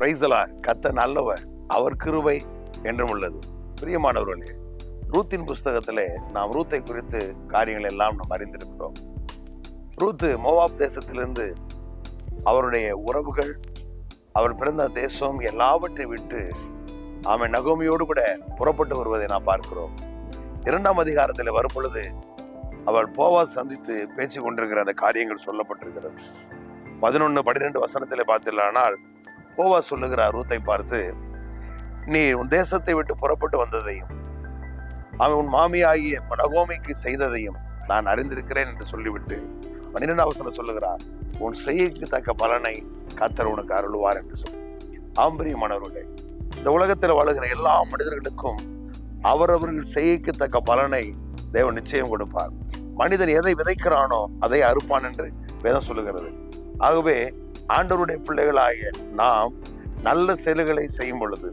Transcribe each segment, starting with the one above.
Praise the Lord. கர்த்தர் நல்லவர், அவர் கிருபை என்றும் உள்ளது. பிரியமானவர்களே, ரூத்தின் புஸ்தகத்திலே நாம் ரூத்தை குறித்து காரியங்கள் எல்லாம் நாம் அறிந்திருக்கிறோம். ரூத்து மோவாப் தேசத்திலிருந்து அவருடைய உறவுகள், அவர் பிறந்த தேசம் எல்லாவற்றையும் விட்டு அவன் நகோமியோடு கூட புறப்பட்டு வருவதை நாம் பார்க்கிறோம். 2ஆம் அதிகாரத்தில் வரும் பொழுது அவள் போவாஸ் சந்தித்து பேசிக் கொண்டிருக்கிற அந்த காரியங்கள் சொல்லப்பட்டிருக்கிறது. 11-12 வசனத்திலே பார்த்தீர்களானால் போவாஸ் சொல்லுகிறார் ரூத்தை பார்த்து, நீ உன் தேசத்தை விட்டு புறப்பட்டு வந்ததையும் அவன் உன் மாமியாகிய நகோமிக்கு செய்ததையும் நான் அறிந்திருக்கிறேன் என்று சொல்லிவிட்டு 12ஆம் வசனம் சொல்லுகிறார், உன் செய்கைக்கு தக்க பலனை கர்த்தர் உனக்கு அருளுவார் என்று சொல்லி. ஆம்பரியமானவர்களே, இந்த உலகத்தில் வாழுகிற எல்லா மனிதர்களுக்கும் அவரவர்கள் செய்கைக்கு தக்க பலனை தேவன் நிச்சயம் கொடுப்பார். மனிதன் எதை விதைக்கிறானோ அதை அறுப்பான் என்று வேதம் சொல்லுகிறது. ஆகவே ஆண்டவருடைய பிள்ளைகளாகிய நாம் நல்ல செயல்களை செய்யும் பொழுது,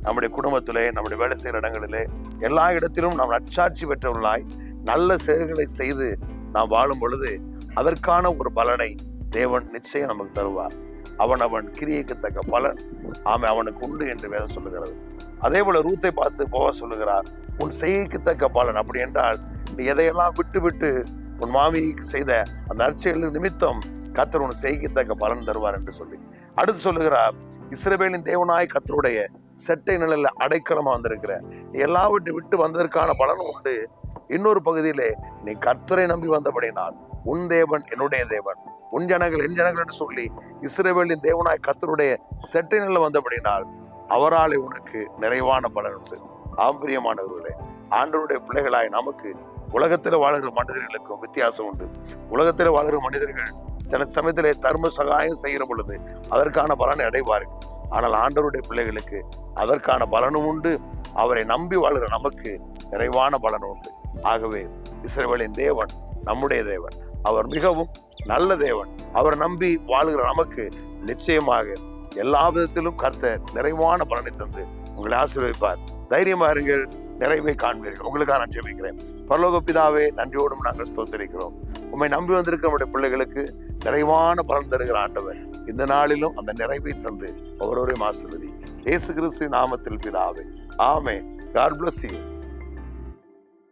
நம்முடைய குடும்பத்திலே, நம்முடைய வேலை செய்கிற இடங்களிலே, எல்லா இடத்திலும் நாம் நற்சாட்சி பெற்றவர்களாய் நல்ல செயல்களை செய்து நாம் வாழும் பொழுது அதற்கான ஒரு பலனை தேவன் நிச்சயம் நமக்கு தருவார். அவன் கிரியைக்கு தக்க பலன் அவனுக்கு உண்டு என்று வேதம் சொல்லுகிறது. அதே போல ரூத்தை பார்த்து போவாஸ் சொல்லுகிறார், உன் செய்கைக்கு தக்க பலன். அப்படி என்றால் நீ எதையெல்லாம் விட்டு விட்டு உன் மாமிக்கு செய்த அந்த நற்செயல் நிமித்தம் கர்த்தர் உன் செய்கைக்கு தக்க பலன் தருவார் என்று சொல்லி அடுத்து சொல்லுகிறார், இஸ்ரவேலின் தேவனாய் கர்த்தருடைய செட்டை நிழலில் அடைக்கலமா வந்திருக்கிற நீ எல்லாவற்றை விட்டு வந்ததற்கான பலனும் உண்டு. இன்னொரு பகுதியிலே நீ கர்த்தரை நம்பி வந்தபடினால் உன் தேவன் என்னுடைய தேவன், உன் ஜனங்கள் என் ஜனங்கள் என்று சொல்லி இஸ்ரவேலின் தேவனாய் கர்த்தருடைய செட்டை நிழலில் வந்தபடினால் அவராலே உனக்கு நிறைவான பலன் உண்டு. ஆம்பரியமானவர்களே, ஆண்டவருடைய பிள்ளைகளாய் நமக்கு உலகத்தில் வாழ்கிற மனிதர்களுக்கும் வித்தியாசம் உண்டு. உலகத்தில் வாழ்கிற மனிதர்கள் தனது சமயத்திலே தர்ம சகாயம் செய்கிற பொழுது அதற்கான பலனை அடைவார்கள். ஆனால் ஆண்டவருடைய பிள்ளைகளுக்கு அதற்கான பலனும் உண்டு. அவரை நம்பி வாழ்கிற நமக்கு நிறைவான பலனும் உண்டு. ஆகவே இஸ்ரவேலின் தேவன் நம்முடைய தேவன், அவர் மிகவும் நல்ல தேவன். அவர் நம்பி வாழ்கிற நமக்கு நிச்சயமாக எல்லா விதத்திலும் கர்த்தர் நிறைவான பலனை தந்து உங்களை ஆசீர்வதிப்பார். தைரியமா இருங்கள், நிறைவை காண்பீர்கள். உங்களுக்காக நான் ஜெபிக்கிறேன். பரலோக பிதாவே, நன்றியோடும் நாங்கள் ஸ்தோத்திரிக்கிறோம். உம்மை நம்பி வந்திருக்கிற நம்முடைய பிள்ளைகளுக்கு நிறைவான பலன் தருகிற ஆண்டவர் இந்த நாளிலும் அந்த நிறைவை தந்து ஒவ்வொருவரையும் ஆசீர்வதி. இயேசு கிறிஸ்து நாமத்தில் பிதாவே, ஆமென். God bless you.